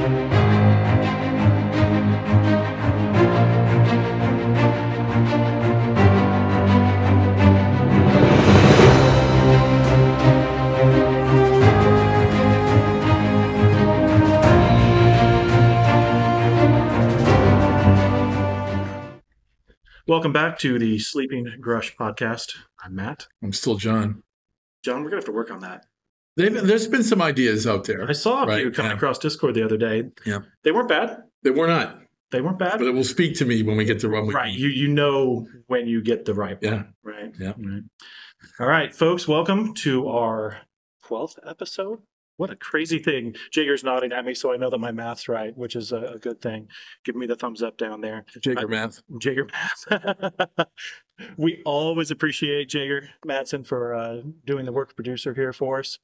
Welcome back to the Sleeping Grush podcast. I'm Matt. I'm still John. John, we're going to have to work on that. There's been some ideas out there. I saw a few coming across Discord the other day. Yeah. They weren't bad. They were not. They weren't bad. But it will speak to me when we get to run with Right. You know when you get the right one. Yeah. Right. Yeah. Right. All right, folks, welcome to our 12th episode. What a crazy thing. Jager's nodding at me, so I know that my math's right, which is a good thing. Give me the thumbs up down there. Jager math. Jager math. We always appreciate Jager Madsen for doing the work producer here for us.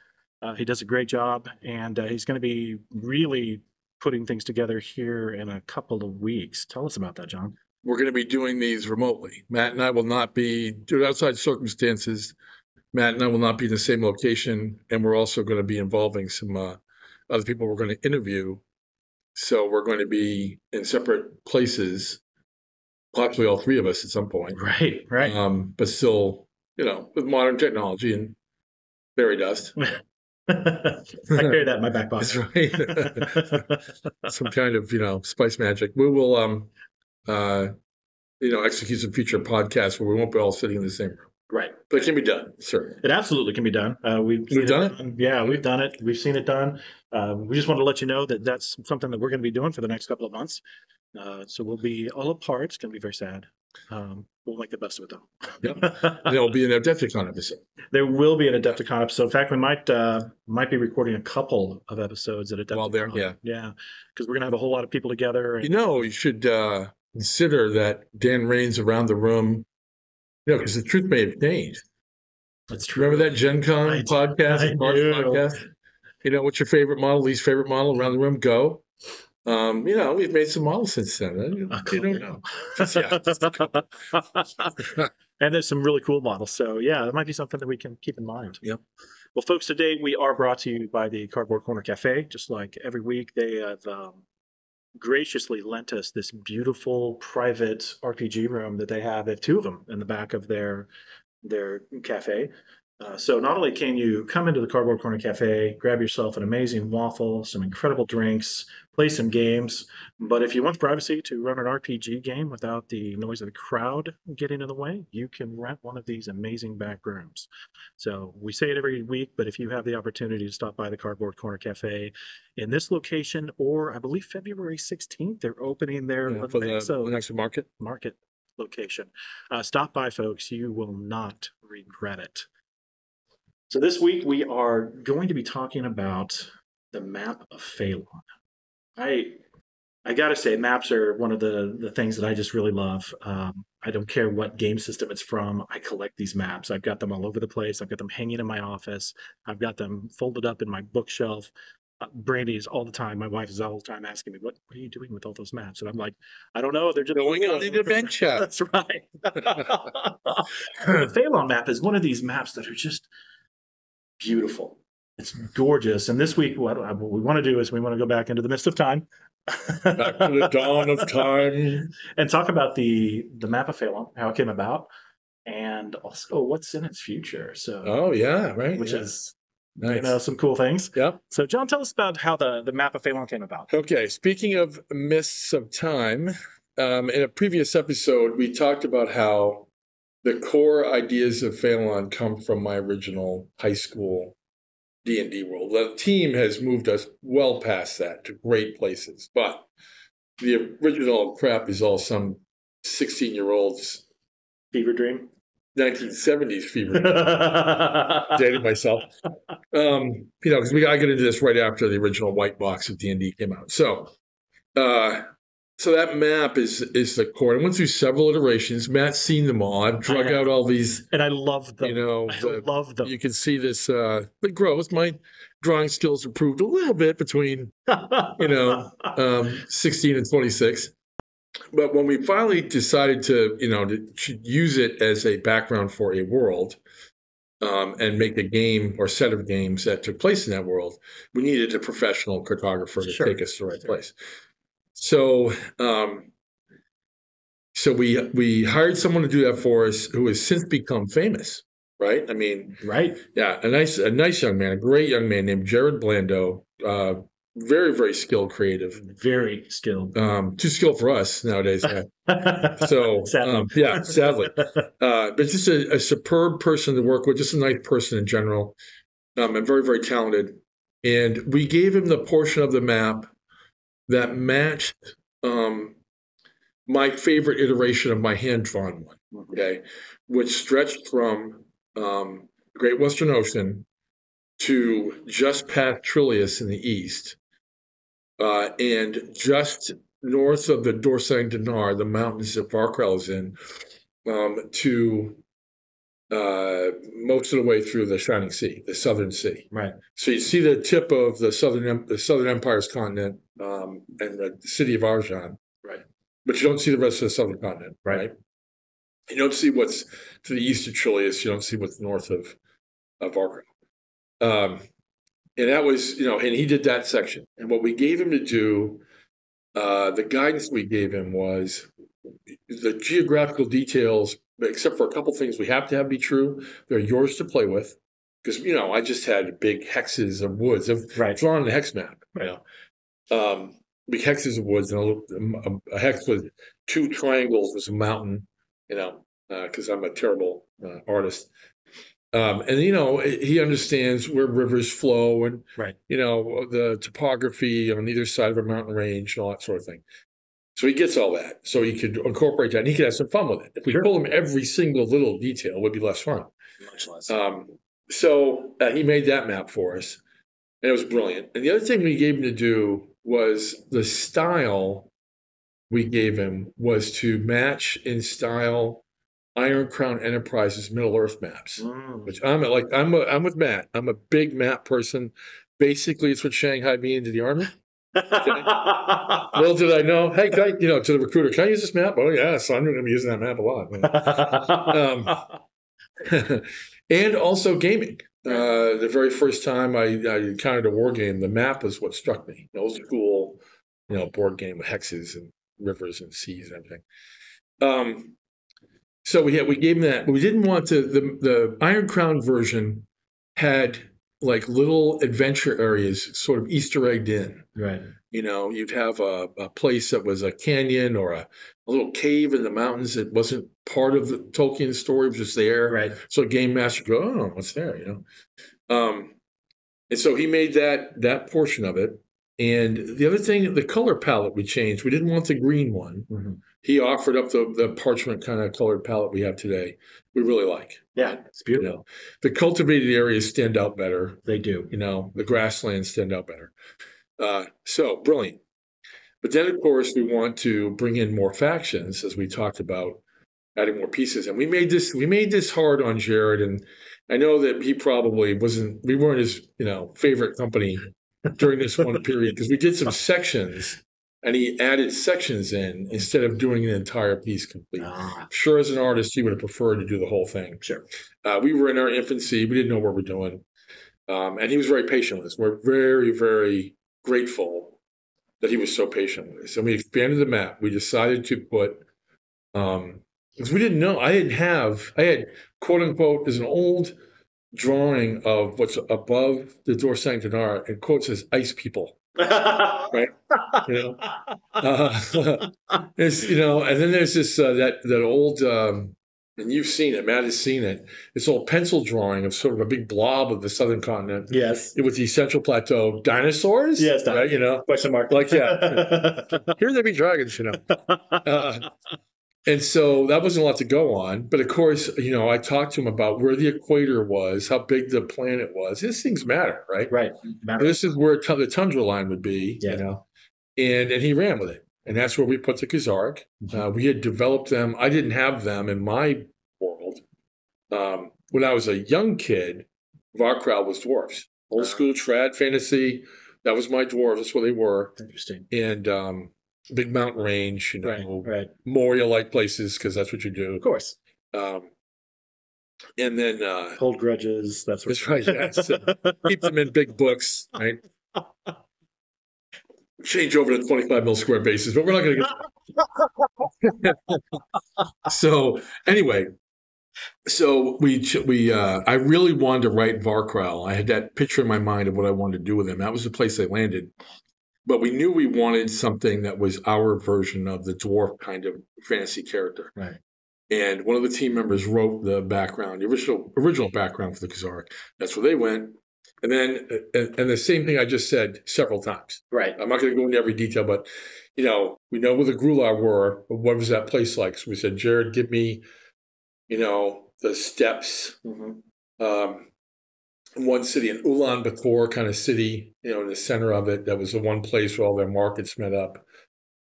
He does a great job, and he's going to be really putting things together here in a couple of weeks. Tell us about that, John. We're going to be doing these remotely. Matt and I will not be, due to outside circumstances, Matt and I will not be in the same location, and we're also going to be involving some other people we're going to interview. So we're going to be in separate places, possibly all three of us at some point. Right. But still, with modern technology and fairy dust. I carry that in my back pocket. That's right. Some kind of, spice magic. We will, execute some future podcasts where we won't be all sitting in the same room. Right. But it can be done, certainly. It absolutely can be done. We've done it? Yeah, we've done it. We've seen it done. We just want to let you know that that's something that we're going to be doing for the next couple of months. So we'll be all apart. It's going to be very sad. We'll make the best of it, though. Yep. There'll be an Adepticon episode. There will be an Adepticon episode. In fact, we might be recording a couple of episodes at Adepticon. Well, there, yeah. Yeah, because we're going to have a whole lot of people together. And, you should consider that Dan Rain's around the room. Because the truth may have changed. That's true. Remember that Gen Con podcast? Podcast? What's your favorite model, least favorite model around the room? Go. We've made some models since then. You don't know. And there's some really cool models. So, yeah, that might be something that we can keep in mind. Yep. Well, folks, today we are brought to you by the Cardboard Corner Cafe. Just like every week, they have graciously lent us this beautiful private RPG room that they have. They have two of them in the back of their cafe. So not only can you come into the Cardboard Corner Cafe, grab yourself an amazing waffle, some incredible drinks, play some games, but if you want privacy to run an RPG game without the noise of the crowd getting in the way, you can rent one of these amazing back rooms. So we say it every week, but if you have the opportunity to stop by the Cardboard Corner Cafe in this location, or I believe February 16th, they're opening their for the next market location. Stop by, folks. You will not regret it. So this week we are going to be talking about the map of Faelon. I gotta say, maps are one of the things that I just really love. I don't care what game system it's from. I collect these maps. I've got them all over the place. I've got them hanging in my office. I've got them folded up in my bookshelf. Brandy is all the time. My wife is all the time asking me, what are you doing with all those maps? And I'm like, I don't know. They're just going on an adventure. That's right. The Faelon map is one of these maps that are just beautiful. It's gorgeous. And this week, what we want to do is we want to go back into the mist of time. Back to the dawn of time. And talk about the map of Faelon, how it came about, and also what's in its future. So, oh, yeah, right. Which is nice. Some cool things. Yep. So, John, tell us about how the map of Faelon came about. Okay. Speaking of mists of time, in a previous episode, we talked about how the core ideas of Faelon come from my original high school D&D world. The team has moved us well past that to great places, but the original crap is all some 16-year-old's fever dream. 1970s fever dream. Dated myself. Because we got to get into this right after the original white box of D&D came out. So that map is the core. I went through several iterations. Matt's seen them all. I've drug out all these. And I love them. I love them. You can see this, it grows. My drawing skills improved a little bit between, 16 and 26. But when we finally decided to use it as a background for a world, and make a game or set of games that took place in that world, we needed a professional cartographer to take us to the right place. So, so we hired someone to do that for us, who has since become famous. Right? I mean, right? Yeah, a nice young man, a great young man named Jared Blando. Very, very skilled, creative. Very skilled. Too skilled for us nowadays. So, sadly. Sadly. But just a superb person to work with, just a nice person in general, and very, very talented. And we gave him the portion of the map that matched my favorite iteration of my hand-drawn one, okay, which stretched from the Great Western Ocean to just past Trillius in the east, and just north of the Dorsang Dinar, the mountains that Varkrel is in, to most of the way through the Shining Sea, the Southern Sea. Right. So you see the tip of the Southern Empire's continent, and the city of Arjan. Right. But you don't see the rest of the Southern continent. Right. You don't see what's to the east of Trillius. You don't see what's north of Varkrel. And that was, and he did that section. And what we gave him to do, the guidance we gave him was the geographical details, except for a couple things we have to have be true. They're yours to play with. Because, I just had big hexes of woods. I've drawn on a hex map. Right. Big hexes of woods. And a hex with two triangles was a mountain, because I'm a terrible artist. And, he understands where rivers flow and, the topography on either side of a mountain range and all that sort of thing. So he gets all that. So he could incorporate that and he could have some fun with it. If we pull him every single little detail, it would be less fun. Much less. So he made that map for us, and it was brilliant. And the other thing we gave him to do was the style we gave him was to match in style Iron Crown Enterprises Middle Earth maps, which I'm with Matt. I'm a big map person. Basically, it's what Shanghai me into the army. Okay. Little did I know. Hey, to the recruiter, can I use this map? Oh yeah, so I'm going to be using that map a lot. And also gaming. The very first time I encountered a war game, the map was what struck me. An old school, board game with hexes and rivers and seas and everything. So we gave him that, but we didn't want to. The Iron Crown version had like little adventure areas sort of Easter egged in. Right. You'd have a place that was a canyon or a little cave in the mountains that wasn't part of the Tolkien story, was just there. Right. So Game Master would go, oh, what's there? And so he made that portion of it. And the other thing, the color palette we changed. We didn't want the green one. Mm-hmm. He offered up the parchment kind of colored palette we have today. We really like. Yeah, it's beautiful. The cultivated areas stand out better. They do. The grasslands stand out better. So brilliant. But then, of course, we want to bring in more factions, as we talked about, adding more pieces. And we made this hard on Jared. And I know that he probably we weren't his favorite company during this one period, because we did some sections. And he added sections in instead of doing an entire piece complete. Sure, as an artist, he would have preferred to do the whole thing. Sure. We were in our infancy. We didn't know what we're doing. And he was very patient with us. We're very, very grateful that he was so patient with us. And we expanded the map. We decided to put, because we didn't know, I had, quote unquote, is an old drawing of what's above the Dorsang Dinar, and quote says ice people. Right. It's, and then there's this that old and you've seen it, Matt has seen it. This old pencil drawing of sort of a big blob of the southern continent. Yes. With the central plateau. Dinosaurs? Yes, right, question mark. Like, yeah. Here there be dragons, And so that wasn't a lot to go on. But of course, I talked to him about where the equator was, how big the planet was. These things matter, right? Right. This is where the tundra line would be, And he ran with it. And that's where we put the Khazaric. We had developed them. I didn't have them in my world. When I was a young kid, Varkrel was dwarves. Old school trad fantasy. That was my dwarves. That's what they were. Interesting. And big mountain range, right. Moria-like places, because that's what you do. Of course. And then Hold grudges. That's that's right. Yes. Keep them in big books, right? Change over to 25 mil square bases, but we're not going to get. So anyway, so I really wanted to write Varkrel. I had that picture in my mind of what I wanted to do with him. That was the place I landed. But we knew we wanted something that was our version of the dwarf kind of fantasy character. Right. And one of the team members wrote the background, the original background for the Khazaric. That's where they went. And then, and the same thing I just said several times. Right. I'm not going to go into every detail, but, we know where the Grular were, but what was that place like? So we said, Jared, give me, the steps. Mm-hmm. One city, an Ulaanbaatar kind of city, in the center of it. That was the one place where all their markets met up.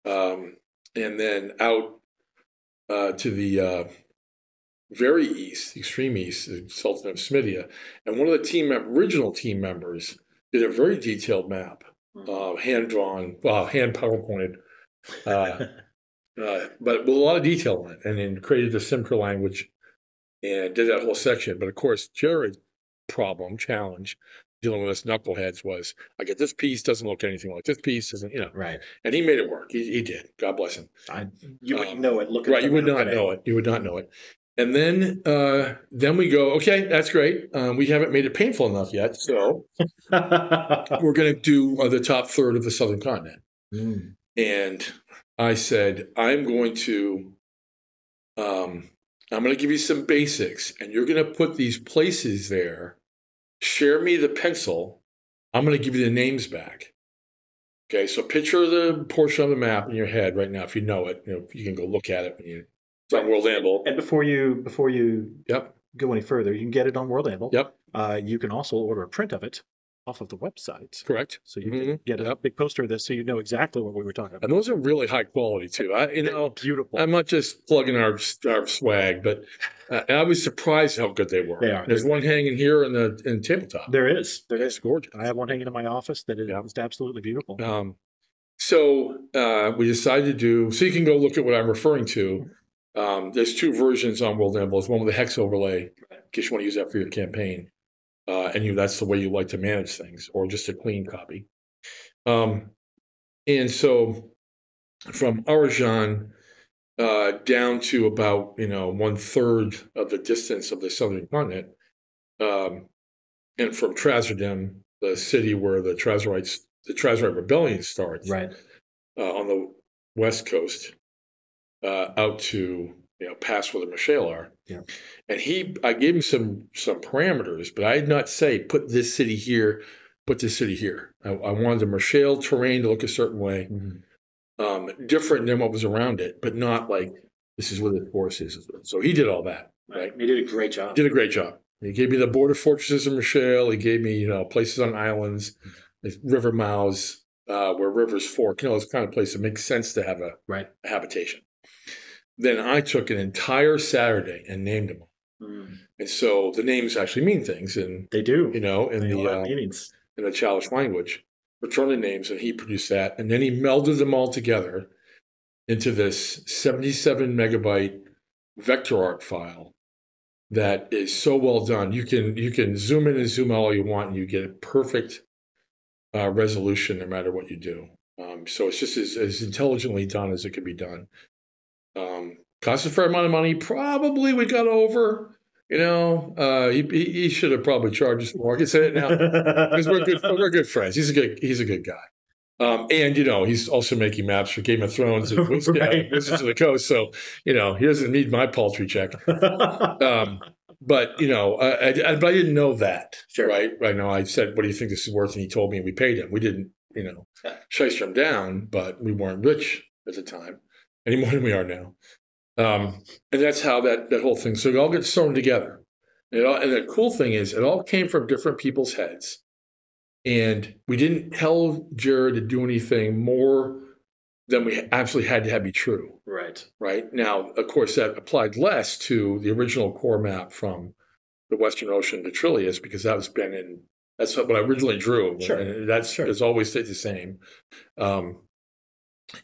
And then out to the very east, extreme east, the Sultan of Smidia. And one of the original team members did a very detailed map, hand-drawn, hand PowerPointed, but with a lot of detail in it, and then created the Simtra language and did that whole section. But of course, Jared's challenge, dealing with us knuckleheads was, I get this piece, doesn't look anything like this piece, doesn't, Right. And he made it work. He did. God bless him. You wouldn't know it. Look at right. You would not know it. You would not know it. And then we go, okay, that's great. We haven't made it painful enough yet. So we're going to do the top third of the Southern continent. Mm. And I said, I'm going to give you some basics, and you're going to put these places there. Share me the pencil. I'm going to give you the names back. Okay, so picture the portion of the map in your head right now. If you know it, you can go look at it when it's on World Anvil. And before you Yep. go any further, you can get it on World Anvil. Yep. You can also order a print of it off of the website. Correct. So you can get a big poster of this, so you know exactly what we were talking about. And those are really high quality too. Beautiful. I'm not just plugging our swag, but I was surprised how good they were. They are. There's one hanging here in tabletop. There is. It's gorgeous. I have one hanging in my office that is just absolutely beautiful. So we decided to do. So you can go look at what I'm referring to. There's two versions on World Anvil. There's one with a hex overlay, in case you want to use that for your campaign. And that's the way you like to manage things, or just a clean copy. And so from Arajan down to about 1/3 of the distance of the southern continent, and from Trazodem, the city where the Trazorite rebellion starts, right, on the west coast, out to past where the Mashale are. Yeah. And I gave him some parameters, but I did not say put this city here, put this city here. I wanted the Mashale terrain to look a certain way, different than what was around it, but not like this is where the forest is. So he did all that. Right. He did a great job. Did a great job. He gave me the border fortresses of Mashale. He gave me places on islands, river mouths where rivers fork. It's the kind of place that makes sense to have a habitation. Then I took an entire Saturday and named them. And so the names actually mean things, and they do. In the Chalish language, return the names, and he produced that, and then he melded them all together into this 77 megabyte vector art file that is so well done. You can zoom in and zoom out all you want, and you get a perfect resolution no matter what you do. So it's just as intelligently done as it could be done. Cost a fair amount of money. Probably we got over. He should have probably charged us more. I can say it now because we're good friends. He's a good guy. And he's also making maps for Game of Thrones and Wizards of the Coast. So he doesn't need my paltry check. But I didn't know that. Sure. Right now, I said, "What do you think this is worth?" And he told me, and we paid him. We didn't shyster him down, but we weren't rich at the time any more than we are now. And that's how that whole thing. So it all gets sewn together. And the cool thing is, it all came from different people's heads. And we didn't tell Jared to do anything more than we actually had to have be true. Right. Right. Now, of course, that applied less to the original core map from the Western Ocean to Trillius, because that's what I originally drew. Sure. And has always stayed the same.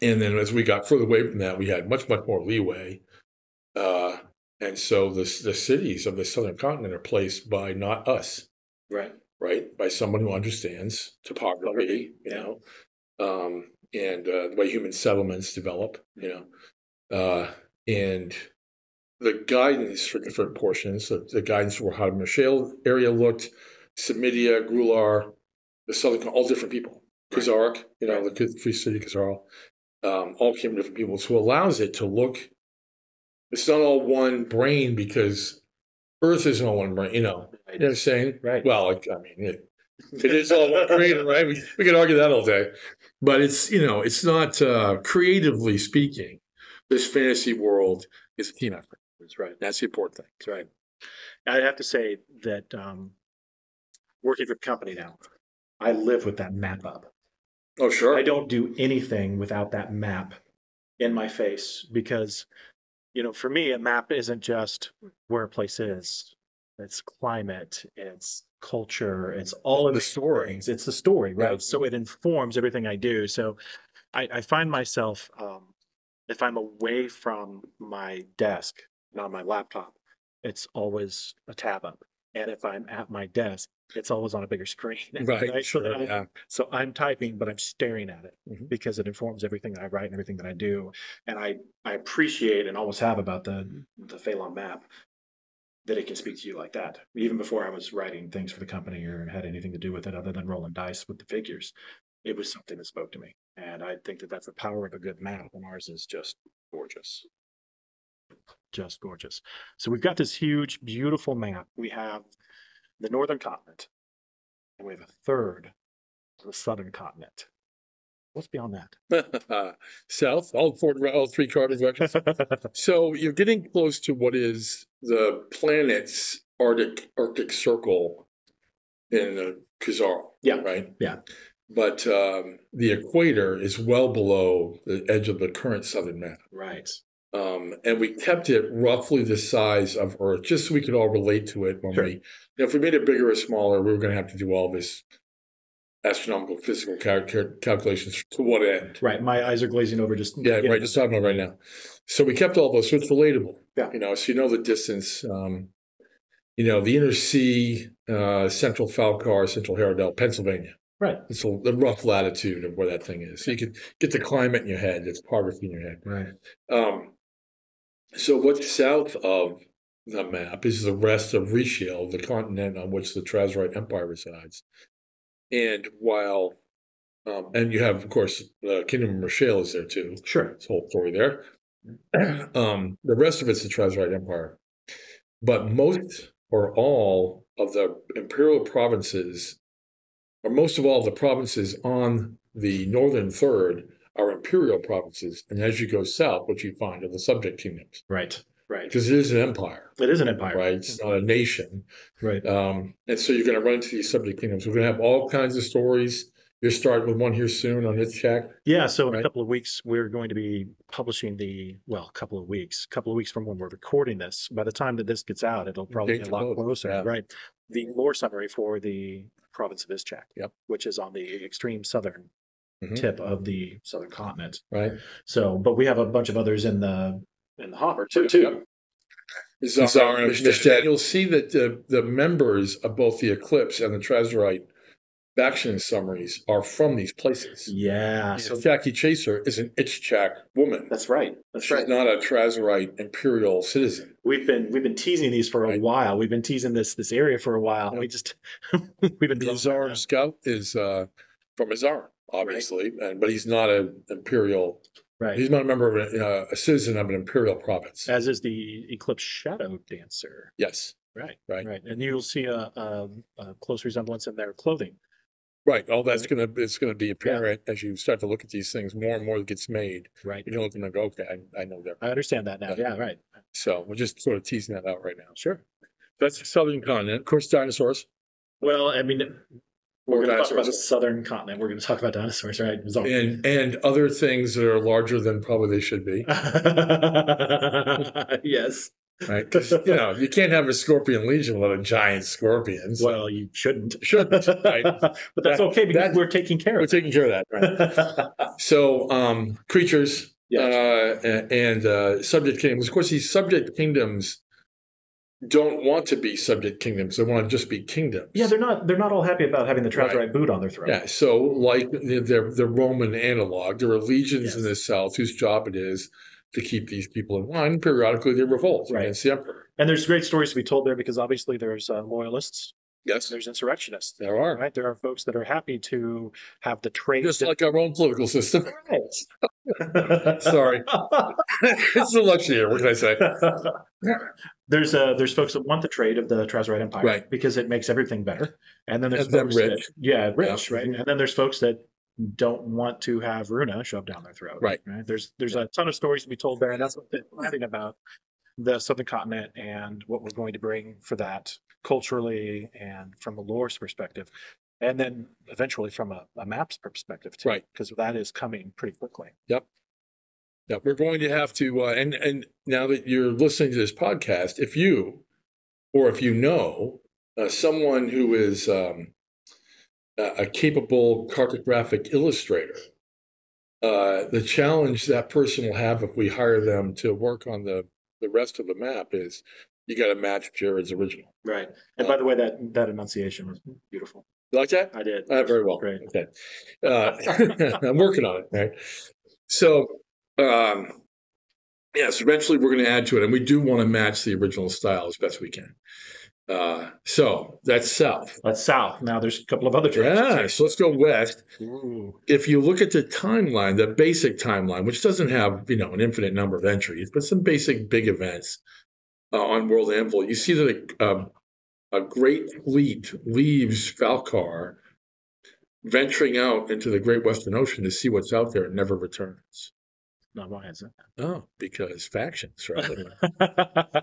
And then as we got further away from that, we had much, much more leeway. And so the cities of the southern continent are placed by not us, Right. right? By someone who understands topography, and the way human settlements develop, and the guidance for different portions, the guidance for how the Marshall area looked, Semidia, Grular, the southern, all different people. Khazaric, the free city Khazar, all came from different people. So allows it to look, it's not all one brain because Earth isn't all one brain, You know what I'm saying? Right. Well, it is all one brain, right? We could argue that all day. But it's not, creatively speaking, this fantasy world is a team effort. That's right. That's the important thing. That's right. I have to say that working for the company now, I live with that map up. Oh, sure. I don't do anything without that map in my face because, for me, a map isn't just where a place is. It's climate, it's culture, it's all of the stories. It's the story, right? Right. So it informs everything I do. So I find myself, if I'm away from my desk, not my laptop, it's always a tab up. And if I'm at my desk, it's always on a bigger screen. Right. Sure. So I'm typing, but I'm staring at it Mm-hmm. because it informs everything that I write and everything that I do. And I appreciate and always have about the Faelon map that it can speak to you like that. Even before I was writing things for the company or had anything to do with it other than rolling dice with the figures, it was something that spoke to me. And I think that that's the power of a good map, and ours is just gorgeous. Just gorgeous. So we've got this huge, beautiful map. We have the northern continent, and we have a third of the southern continent. What's beyond that? South, all three cardinal directions. So you're getting close to what is the planet's Arctic circle in the Khazar. Yeah. Right? Yeah. But the equator is well below the edge of the current southern map. Right. And we kept it roughly the size of Earth, just so we could all relate to it. When if we made it bigger or smaller, we were going to have to do all this astronomical physical calculations. To what end? Right. My eyes are glazing over just. Yeah, right. Just talking about right now. So we kept all those, so it's relatable. Yeah. So the distance. The inner sea, central Falcar, central Haredale, Pennsylvania. Right. It's the rough latitude of where that thing is. So you could get the climate in your head, the topography in your head. Right. So what's south of the map is the rest of Rishiel, the continent on which the Trazarite Empire resides. And while, and you have, of course, the Kingdom of Marshall is there too. Sure. It's a whole story there. The rest of it's the Trazarite Empire. But most or all of the imperial provinces, or most of all the provinces on the northern third, are imperial provinces. And as you go south, what you find are the subject kingdoms. Right. Right. Because it is an empire. It is an empire. Right. It's not a nation. Right. And so you're going to run into these subject kingdoms. We're going to have all kinds of stories. You're starting with one here soon on his check. Yeah. So in a couple of weeks, we're going to be publishing a couple of weeks from when we're recording this. By the time that this gets out, it'll probably be a lot closer. Yeah. Right. The lore summary for the province of Ischak, which is on the extreme southern tip of the southern continent. Right. So, but we have a bunch of others in the hopper too. You'll see that the members of both the Eclipse and the Trazarite faction summaries are from these places. Yeah. So Jackie Chaser is an Ischak woman. That's right. She's not a Trazarite imperial citizen. We've been teasing these for a while. We've been teasing this area for a while. Yep. We just we've been. The Azaram Scout is from Azaram, obviously, but he's not an imperial. Right. He's not a member of a citizen of an imperial province. As is the Eclipse Shadow Dancer. Yes. Right. And you'll see a close resemblance in their clothing. Right. All that's it's gonna be apparent as you start to look at these things. More and more gets made. Right. You're looking to go, okay, I know that. I understand that now. Yeah. Right. So we're just sort of teasing that out right now. Sure. That's the southern continent. Of course, dinosaurs. Well, I mean, we're going to talk about the southern continent. We're going to talk about dinosaurs, right? And other things that are larger than probably they should be. Yes. Right? Because, you can't have a scorpion legion without a giant scorpion. So. Well, you shouldn't. Right? But that's okay because we're taking care of it. We're taking care of that. Right? So, creatures and subject kingdoms. Of course, these subject kingdoms don't want to be subject kingdoms. They want to just be kingdoms. Yeah, they're not all happy about having the Trazarite Right. boot on their throat. Yeah, so like the Roman analog, there are legions in the south whose job it is to keep these people in line. Periodically, they revolt against the emperor. And there's great stories to be told there because obviously there's loyalists. Yes. There's insurrectionists. There are. Right? There are folks that are happy to have the trade. Just like our own political system. Right. Sorry. It's a luxury here. What can I say? There's folks that want the trade of the Trazarite Empire, right, because it makes everything better. And then there's and folks rich. rich, right? And then there's folks that don't want to have Runa shoved down their throat. Right. There's a ton of stories to be told there, and that's what they're writing about the southern continent and what we're going to bring for that culturally and from a lore perspective, and then eventually from a maps perspective too, right? Because that is coming pretty quickly. Yep. Yeah, we're going to have to, and now that you're listening to this podcast, if you know someone who is a capable cartographic illustrator, the challenge that person will have if we hire them to work on the rest of the map is you got to match Jared's original. Right. And by the way, that enunciation was beautiful. You like that? I did. Very well. Great. Okay. I'm working on it. Right. So, yes, eventually we're going to add to it, and we do want to match the original style as best we can. So that's south. That's south. Now there's a couple of other directions. Yeah, so let's go west. Ooh. If you look at the timeline, the basic timeline, which doesn't have an infinite number of entries, but some basic big events on World Anvil, you see that a great fleet leaves Falkar, venturing out into the Great Western Ocean to see what's out there and never returns. No, why is that? Oh, because factions, right?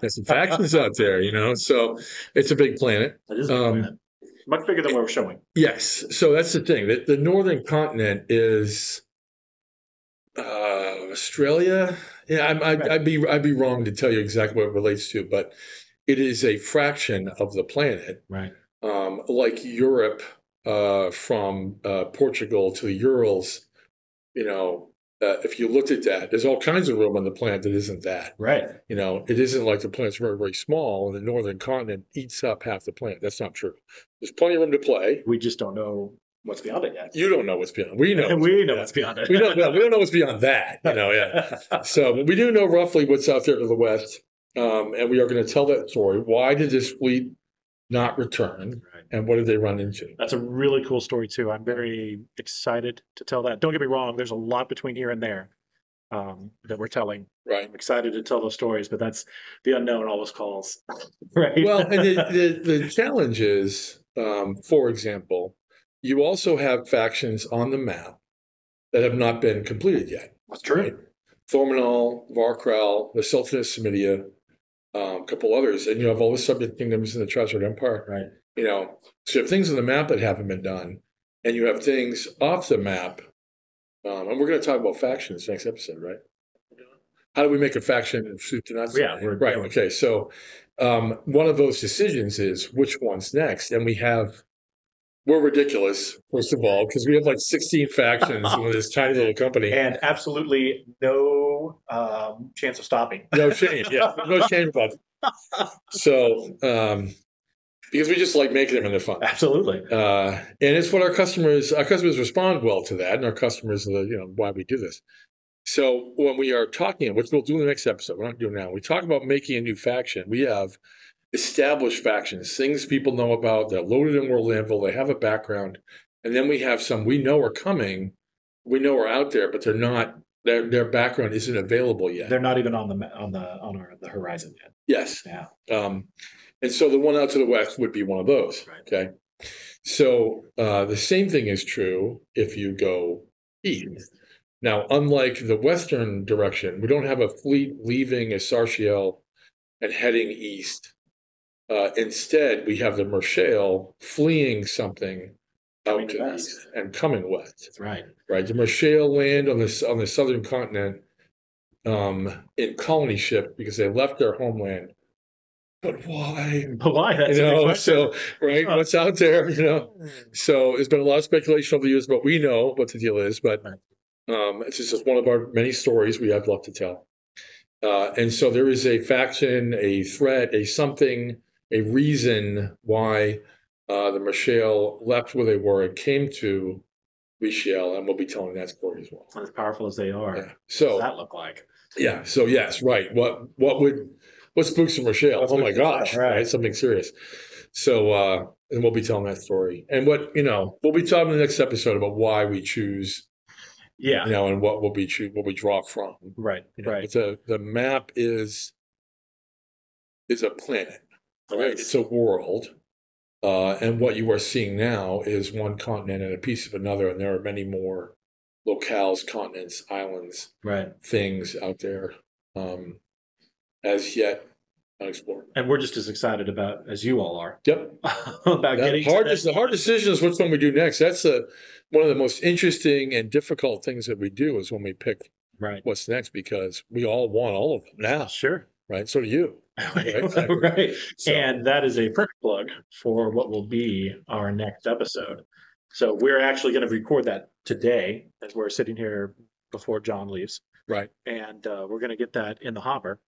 There's some factions out there, so it's a big planet. It is a big planet. Much bigger than what we're showing. Yes. So that's the thing. The northern continent is Australia. Yeah, I'd be wrong to tell you exactly what it relates to, but it is a fraction of the planet. Right. Like Europe, from Portugal to the Urals, if you looked at that, there's all kinds of room on the planet that isn't that. Right. It isn't like the planet's very, very small and the northern continent eats up half the planet. That's not true. There's plenty of room to play. We just don't know what's beyond it yet. You don't know what's beyond. We know. What's beyond it. We don't know what's beyond that. Yeah. So we do know roughly what's out there to the west, and we are going to tell that story. Why did this fleet not return? Right. And what did they run into? That's a really cool story too. I'm very excited to tell that. Don't get me wrong. There's a lot between here and there that we're telling. Right. I'm excited to tell those stories, but that's the unknown always calls. Right. Well, and the challenge is, for example, you also have factions on the map that have not been completed yet. That's true. Right? Thormanol, Varkral, the Sultanate of Samidia, a couple others, and you have all the subject kingdoms in the Trazarite Empire. Right. So you have things on the map that haven't been done, and you have things off the map. And we're going to talk about factions next episode, right? How do we make a faction of soup to nuts? Yeah, right. Okay, so one of those decisions is which one's next, and we're ridiculous, first of all, because we have like 16 factions in this tiny little company, and absolutely no chance of stopping. No shame, yeah, no shame about it. So. Because we just like making them and they're fun. Absolutely. And it's what our customers respond well to that. And our customers are why we do this. So when we are talking, which we'll do in the next episode, we're not doing now. We talk about making a new faction. We have established factions, things people know about. They're loaded in World Anvil. They have a background. And then we have some we know are coming. We know are out there, but they're not. Their background isn't available yet. They're not even on the horizon yet. Yes. Yeah. And so the one out to the west would be one of those. Right. Okay. So the same thing is true if you go east. Now, unlike the western direction, we don't have a fleet leaving Esartiel and heading east. Instead, we have the Mershale fleeing something out to the east and coming west. That's right. Right. The Mershale land on the southern continent in colony ship because they left their homeland. But why? But why? That's so right, what's out there? So there's been a lot of speculation over the years, but we know what the deal is. But it's just one of our many stories we have left to tell. And so there is a faction, a threat, a something, a reason why the Michelle left where they were and came to Michelle, and we'll be telling that story as well. As powerful as they are, Yeah. what So does that look like? yeah. So yes, right. What spooks of Michelle? What Oh my spooks of Michelle, gosh, right. right? Something serious. So and we'll be telling that story. And what, we'll be talking in the next episode about why we choose, Yeah. and what we choose, what we draw from. Right. Right. But the map is a planet. Right? Yes. It's a world. And what you are seeing now is one continent and a piece of another, and there are many more locales, continents, islands, Right. things out there as yet unexplored. And we're just as excited about as you all are. Yep. About getting the hard decision is which one we do next. That's one of the most interesting and difficult things that we do is when we pick what's next, because we all want all of them now. Sure. Right. So do you. Right. Right. So. And that is a perfect plug for what will be our next episode. So we're actually going to record that today as we're sitting here before John leaves. Right. And we're going to get that in the hopper.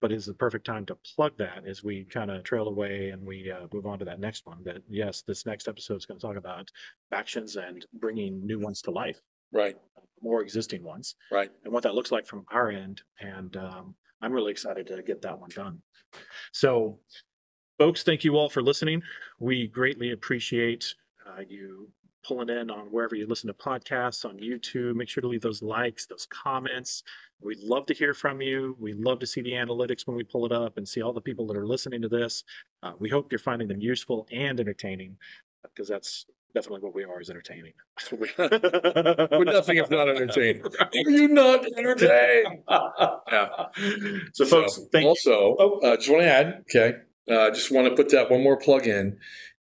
But it's the perfect time to plug that as we kind of trail away and we move on to that next one. That yes, this next episode is going to talk about factions and bringing new ones to life. Right. More existing ones. Right. And what that looks like from our end. And I'm really excited to get that one done. So, folks, thank you all for listening. We greatly appreciate you pulling in on wherever you listen to podcasts, on YouTube. Make sure to leave those likes, those comments. We'd love to hear from you. We love to see the analytics when we pull it up and see all the people that are listening to this. We hope you're finding them useful and entertaining, because that's definitely what we are, is entertaining. We're nothing if not entertaining. Right. Are you not entertained? Yeah. So folks, thank also, you. Just want to add, okay, just want to put that one more plug in.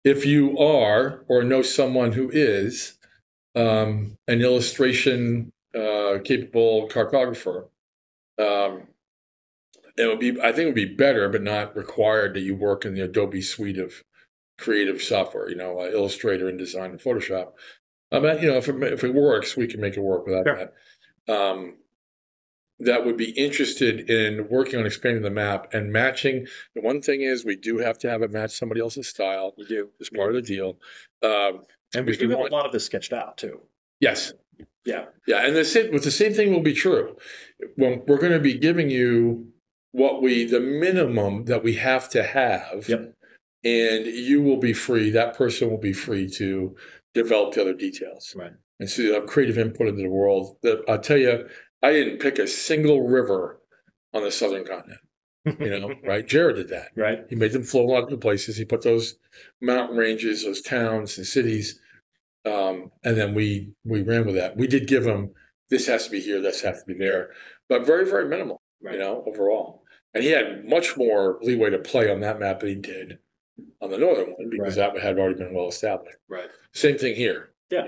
If you are or know someone who is an illustration capable cartographer, I think it would be better, but not required, that you work in the Adobe suite of creative software, Illustrator, and Design, and Photoshop. If it works, we can make it work without that. That would be interested in working on expanding the map and matching. The one thing is, we do have to have it match somebody else's style. We do. It's part of the deal. And we do have a lot of this sketched out too. Yes. Yeah. Yeah. And the same thing will be true. When we're going to be giving you the minimum that we have to have. Yep. And you will be free, that person will be free to develop the other details. Right. And so you have creative input into the world. I'll tell you, I didn't pick a single river on the southern continent. Right? Jared did that. Right. He made them flow a lot of places. He put those mountain ranges, those towns and cities, and then we ran with that. We did give him, this has to be here, this has to be there, but very, very minimal, overall. And he had much more leeway to play on that map than he did on the northern one, because that had already been well established. Right. Same thing here. Yeah.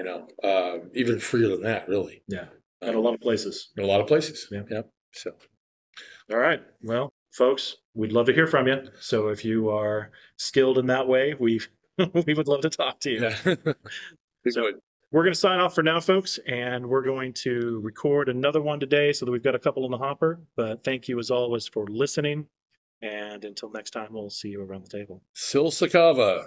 Even freer than that, really. Yeah. In a lot of places. In a lot of places. Yeah. Yep. So. All right. Well, folks, we'd love to hear from you. So if you are skilled in that way, we would love to talk to you. Yeah. So we're going to sign off for now, folks, and we're going to record another one today so that we've got a couple in the hopper. But thank you as always for listening. And until next time, we'll see you around the table. Sil Sakava.